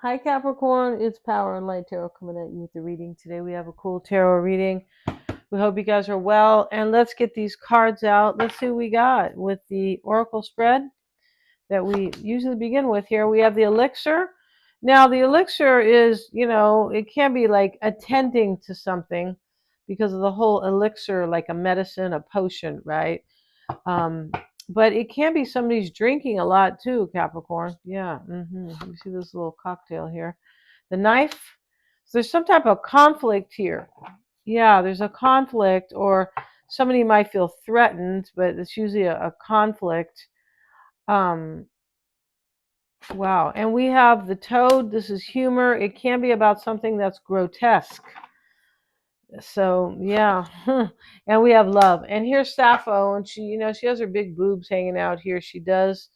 Hi Capricorn, it's Power and Light Tarot coming at you with the reading. Today we have a cool tarot reading. We hope you guys are well, and let's get these cards out. Let's see what we got with the Oracle spread that we usually begin with here. We have the elixir. Now the elixir is, it can be like attending to something because of the whole elixir, like a medicine, a potion, right? Um, but it can be somebody's drinking a lot too, Capricorn. Yeah. Let me see this little cocktail here. The knife. So there's some type of conflict here. Yeah, there's a conflict, or somebody might feel threatened, but it's usually a conflict. Um, wow. And we have the toad. This is humor. It can be about something that's grotesque. So yeah, and we have love. And here's Sappho, and she has her big boobs hanging out here. She does.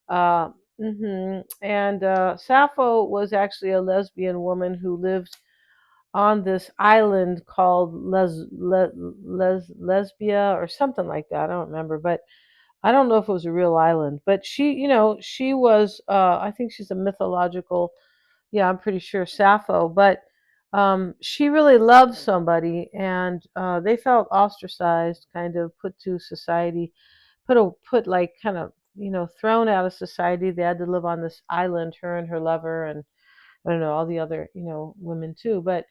Uh, And Sappho was actually a lesbian woman who lived on this island called Lesbia or something like that. I don't remember, but I don't know if it was a real island. But she was. I think she's a mythological, yeah, I'm pretty sure Sappho, but she really loved somebody, and they felt ostracized, kind of put to society, put like kind of thrown out of society. They had to live on this island, her and her lover, and I don't know all the other women too. But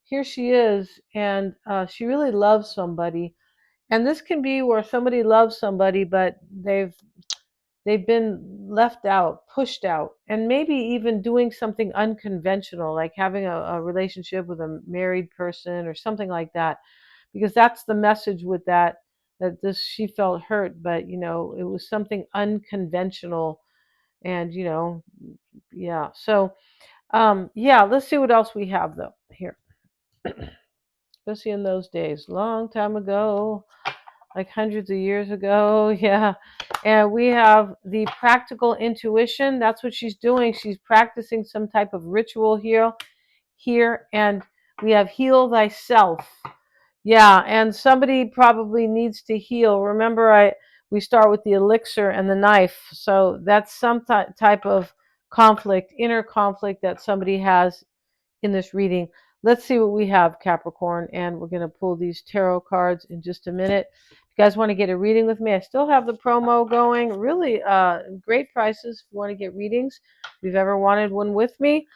here she is, and she really loves somebody, and this can be where somebody loves somebody, but they've been left out, pushed out, and maybe even doing something unconventional, like having a relationship with a married person or something like that, because that's the message with that this she felt hurt, but it was something unconventional, and yeah. So yeah, let's see what else we have though here, especially in those days, long time ago, like hundreds of years ago. Yeah. And we have the practical intuition. That's what she's doing. She's practicing some type of ritual here. And we have heal thyself. Yeah, and somebody probably needs to heal. Remember, we start with the elixir and the knife. So that's some type of conflict, inner conflict that somebody has in this reading. Let's see what we have, Capricorn, and we're going to pull these tarot cards in just a minute. If you guys want to get a reading with me, I still have the promo going. Really great prices if you want to get readings. If you've ever wanted one with me.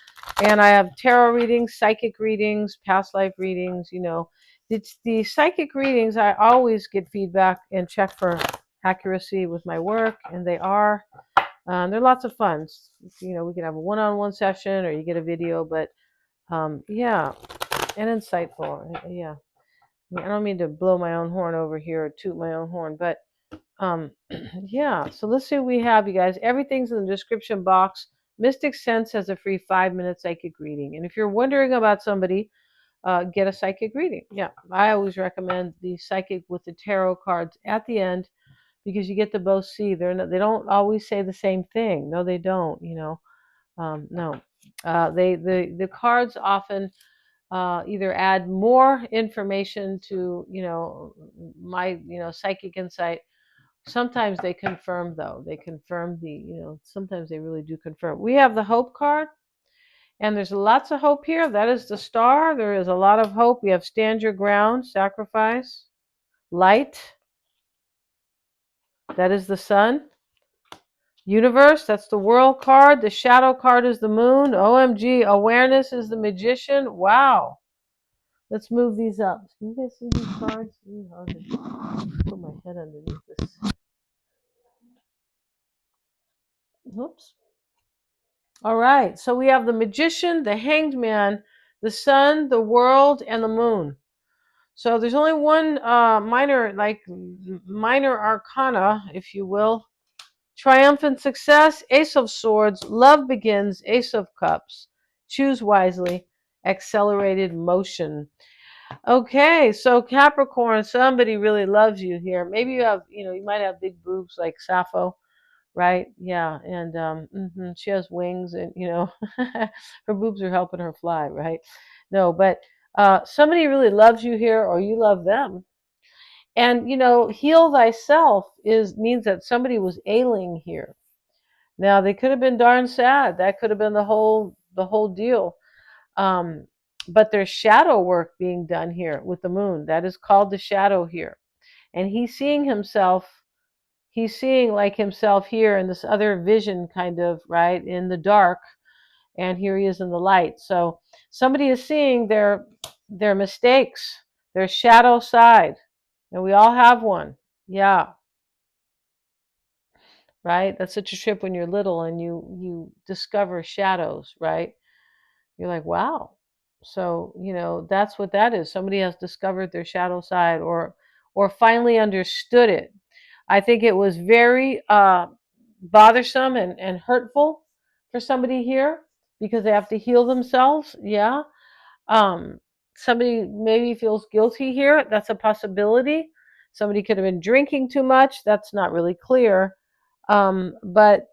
And I have tarot readings, psychic readings, past life readings. It's the psychic readings. I always get feedback and check for accuracy with my work, and they are. They're lots of fun. We can have a one-on-one session, or you get a video, but yeah, and insightful. Yeah, I don't mean to blow my own horn over here or toot my own horn, but yeah. So let's see what we have, you guys. Everything's in the description box. Mystic Sense has a free 5-minute psychic reading, and if you're wondering about somebody, get a psychic reading. Yeah, I always recommend the psychic with the tarot cards at the end because you get to both see. They don't always say the same thing. No, they don't. No. The cards often either add more information to my psychic insight. Sometimes they confirm, though. They confirm sometimes they really do confirm. We have the hope card, and there's lots of hope here. That is the star. There is a lot of hope. We have stand your ground, sacrifice, light. That is the sun. Universe, that's the world card. The shadow card is the moon. OMG, awareness is the magician. Wow. Let's move these up. Can you guys see these cards? I'll just put my head underneath this. Oops. All right. So we have the magician, the hanged man, the sun, the world, and the moon. So there's only one minor arcana, if you will. Triumphant success, Ace of Swords, love begins, Ace of Cups. Choose wisely, accelerated motion. Okay, so Capricorn, somebody really loves you here. Maybe you might have big boobs like Sappho, right? Yeah, and she has wings, and her boobs are helping her fly, right? No, but somebody really loves you here, or you love them. And heal thyself is means that somebody was ailing here. Now they could have been darn sad. That could have been the whole the whole deal. Um, but there's shadow work being done here with the moon. That is called the shadow here. And he's seeing like himself here in this other vision, kind of, right, in the dark, and here he is in the light. So somebody is seeing their mistakes, their shadow side, and we all have one. Yeah, right. That's such a trip when you're little and you discover shadows, right? You're like, wow. So, that's what that is. Somebody has discovered their shadow side, or finally understood it. I think it was very bothersome and hurtful for somebody here because they have to heal themselves. Yeah. Um, Somebody maybe feels guilty here. That's a possibility. Somebody could have been drinking too much. That's not really clear. But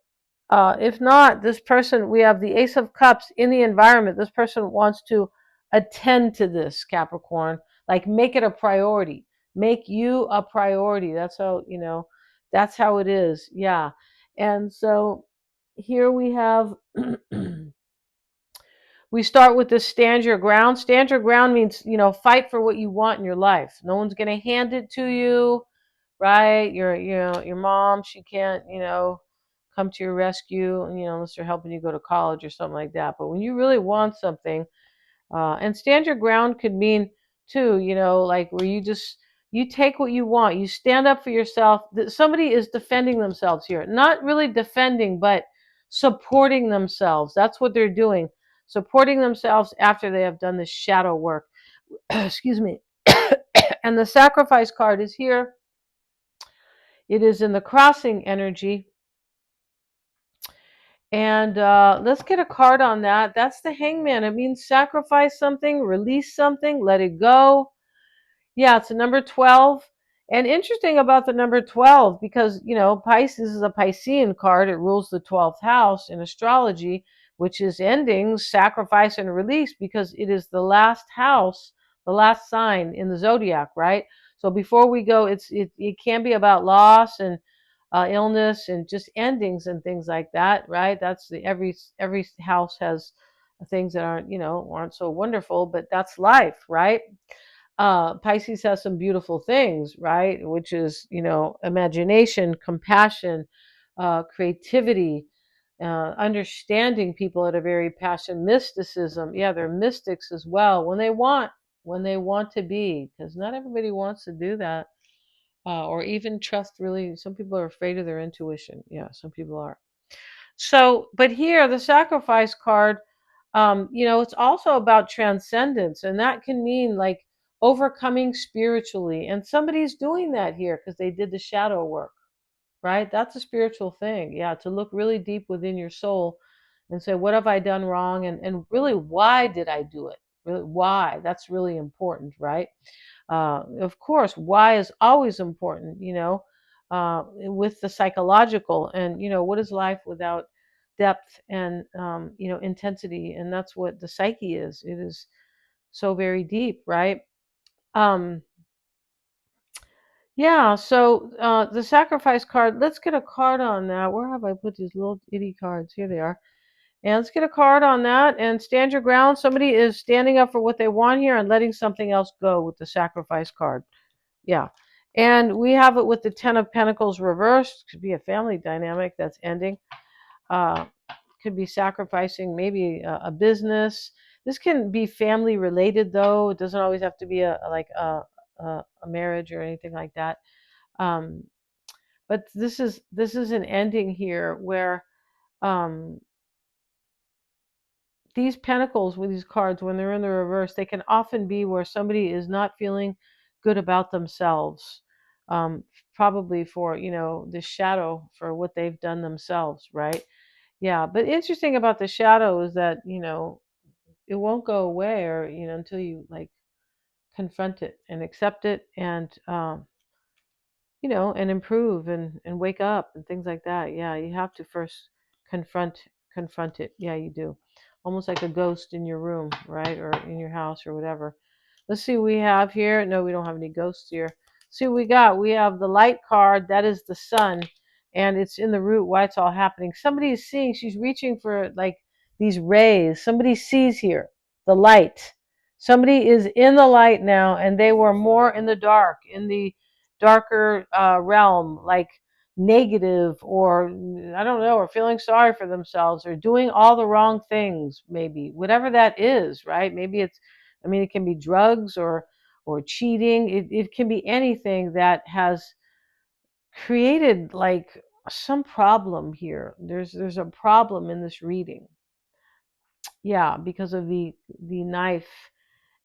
if not, this person, we have the Ace of Cups in the environment. This person wants to attend to this, Capricorn, like make it a priority. Make you a priority. That's how it is. Yeah. And so here we have, we start with the stand your ground. Stand your ground means, fight for what you want in your life. No one's going to hand it to you, right? Your mom, she can't, come to your rescue, unless they're helping you go to college or something like that. But when you really want something, and stand your ground could mean too, like where you take what you want, you stand up for yourself. Somebody is defending themselves here, not really defending, but supporting themselves. That's what they're doing, supporting themselves after they have done this shadow work. Excuse me. And the sacrifice card is here. It is in the crossing energy. And let's get a card on that. That's the Hangman. It means sacrifice something, release something, let it go. Yeah, it's a number 12. And interesting about the number 12, because, Pisces is a Piscean card. It rules the 12th house in astrology, which is endings, sacrifice, and release, because it is the last house, the last sign in the zodiac, right? So before we go, it can be about loss and illness and just endings and things like that, right? That's every house has things that aren't so wonderful, but that's life, right? Pisces has some beautiful things, right? Which is, imagination, compassion, creativity, understanding people at a very passion, mysticism. Yeah, they're mystics as well when they want to be, because not everybody wants to do that, or even trust really. Some people are afraid of their intuition. Yeah, some people are. So, but here, the sacrifice card, it's also about transcendence, and that can mean like overcoming spiritually. And somebody's doing that here because they did the shadow work, right? That's a spiritual thing. Yeah, to look really deep within your soul and say, what have I done wrong? And really, why did I do it? Really, why? That's really important, right? Of course, why is always important, with the psychological. And, what is life without depth and, intensity? And that's what the psyche is. It is so very deep, right? Um, yeah, so the sacrifice card, let's get a card on that. Where have I put these little itty cards? Here they are. And let's get a card on that and stand your ground. Somebody is standing up for what they want here and letting something else go with the sacrifice card. Yeah. And we have it with the Ten of Pentacles reversed. Could be a family dynamic that's ending. Uh, could be sacrificing maybe a business. This can be family related, though. It doesn't always have to be a marriage or anything like that. Um, but this is an ending here where um, these pentacles with these cards, when they're in the reverse, they can often be where somebody is not feeling good about themselves, um, probably for the shadow for what they've done themselves, right? Yeah, but interesting about the shadow is that it won't go away, or until you like confront it and accept it, and and improve and wake up and things like that. Yeah, you have to first confront confront it. Yeah, you do. Almost like a ghost in your room, right? Or in your house or whatever. Let's see what we have here. No, we don't have any ghosts here. See what we got. We have the light card. That is the sun. And it's in the root why it's all happening. Somebody is seeing, she's reaching for like these rays. Somebody sees here the light. Somebody is in the light now, and they were more in the dark, in the darker realm, like negative, or I don't know, or feeling sorry for themselves, or doing all the wrong things, maybe whatever that is, right? Maybe it's, I mean, it can be drugs or cheating. It can be anything that has created like some problem here. There's a problem in this reading. Yeah, because of the knife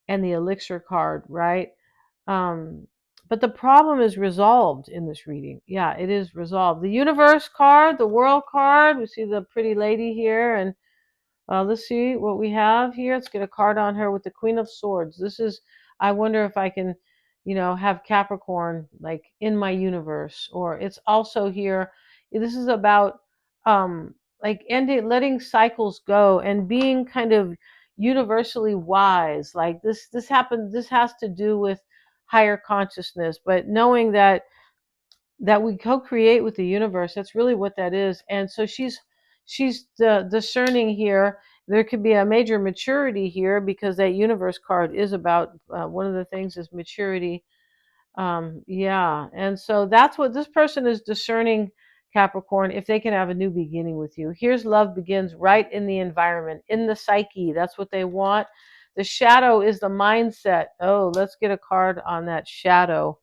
and the elixir card, right? Um, but the problem is resolved in this reading. Yeah, it is resolved. The universe card, the world card, we see the pretty lady here, and let's see what we have here. Let's get a card on her with the Queen of Swords. This is, I wonder if I can, have Capricorn like in my universe, or it's also here. This is about like ending, letting cycles go, and being kind of universally wise. Like this happened. This has to do with higher consciousness, but knowing that we co-create with the universe. That's really what that is. And so she's discerning here. There could be a major maturity here, because that universe card is about one of the things is maturity. Yeah, and so that's what this person is discerning, Capricorn, if they can have a new beginning with you. Here's love begins right in the environment, in the psyche. That's what they want. The shadow is the mindset. Oh, let's get a card on that shadow.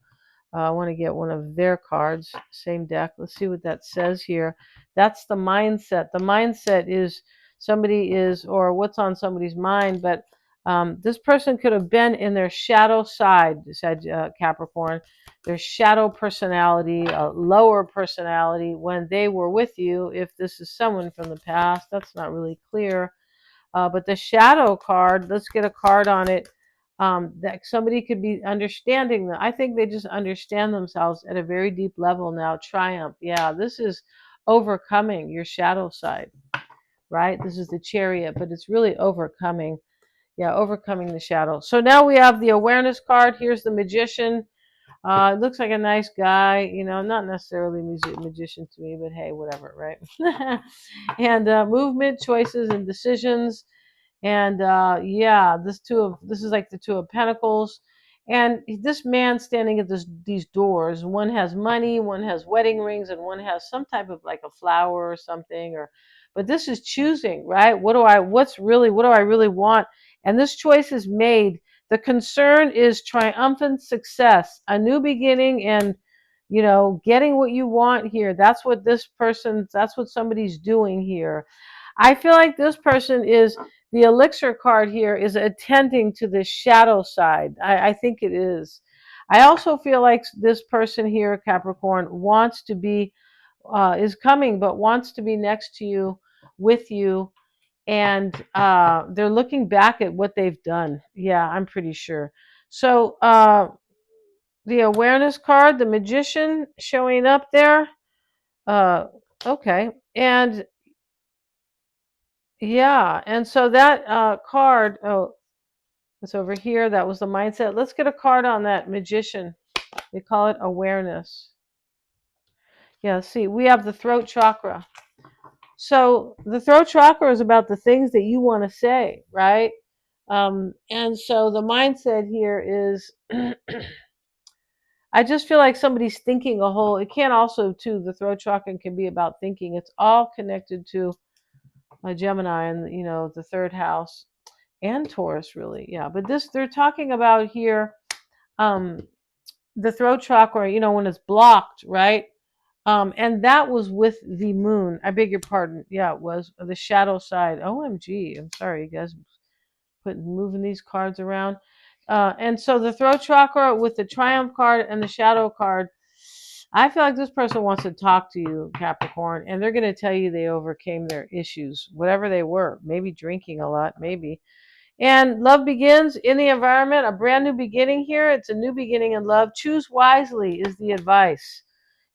I want to get one of their cards, same deck. Let's see what that says here. That's the mindset. The mindset is somebody is, or what's on somebody's mind, but this person could have been in their shadow side, said Capricorn, their shadow personality, a lower personality when they were with you. If this is someone from the past, that's not really clear. But the shadow card, let's get a card on it. That somebody could be understanding them. I think they just understand themselves at a very deep level now. Triumph. Yeah, this is overcoming your shadow side, right? This is the Chariot, but it's really overcoming. Yeah, overcoming the shadow. So now we have the awareness card. Here's the Magician. It looks like a nice guy, not necessarily magician to me, but hey, whatever, right? And movement, choices, and decisions. And yeah, this is like the Two of Pentacles, and this man standing at these doors. One has money, one has wedding rings, and one has some type of like a flower or something. Or, but this is choosing, right? What do I really want? And this choice is made. The concern is triumphant success, a new beginning, and getting what you want here. That's what that's what somebody's doing here. I feel like this person is, the elixir card here is attending to the shadow side. I think it is. I also feel like this person here, Capricorn, wants to be, is coming, but wants to be next to you, with you, and they're looking back at what they've done. Yeah, I'm pretty sure. So the awareness card, the Magician showing up there. Uh, okay, and yeah, and so that card, oh, it's over here. That was the mindset. Let's get a card on that Magician. They call it awareness. Yeah, see, we have the throat chakra. So the throat chakra is about the things that you want to say, right? And so the mindset here is, I just feel like somebody's thinking a whole. It can also too. The throat chakra can be about thinking. It's all connected to Gemini and the third house and Taurus, really. Yeah, but this they're talking about here. Um, the throat chakra, when it's blocked, right? And that was with the moon. I beg your pardon. Yeah, it was the shadow side. OMG. I'm sorry, you guys, moving these cards around. And so the throat chakra with the triumph card and the shadow card, I feel like this person wants to talk to you, Capricorn, and they're going to tell you they overcame their issues, whatever they were. Maybe drinking a lot, maybe. And love begins in the environment, a brand new beginning here. It's a new beginning in love. Choose wisely is the advice.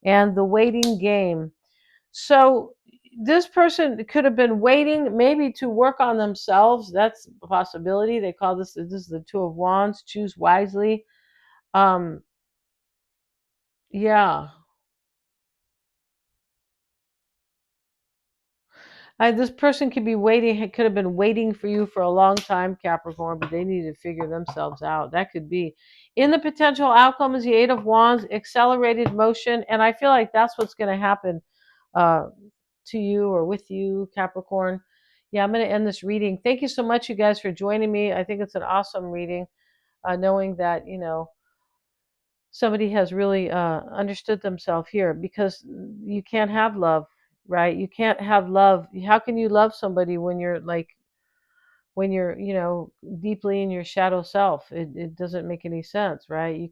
And the waiting game. So this person could have been waiting maybe to work on themselves. That's a possibility. They call this is the Two of Wands. Choose wisely. Um, yeah. This person could be waiting, could have been waiting for you for a long time, Capricorn, but they need to figure themselves out. That could be. In the potential outcome is the Eight of Wands, accelerated motion, and I feel like that's what's going to happen uh, to you or with you, Capricorn. Yeah, I'm going to end this reading. Thank you so much, you guys, for joining me. I think it's an awesome reading, knowing that, somebody has really understood themselves here, because you can't have love, right? You can't have love. How can you love somebody when you're like, when you're, deeply in your shadow self? It doesn't make any sense, right? You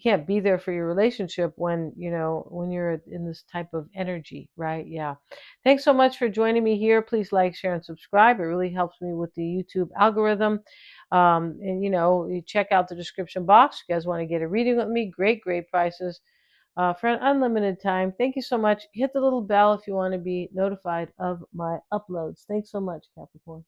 can't be there for your relationship when, when you're in this type of energy, right? Yeah. Thanks so much for joining me here. Please like, share, and subscribe. It really helps me with the YouTube algorithm. And you check out the description box. You guys want to get a reading with me? Great, great prices for an unlimited time. Thank you so much. Hit the little bell if you want to be notified of my uploads. Thanks so much, Capricorn.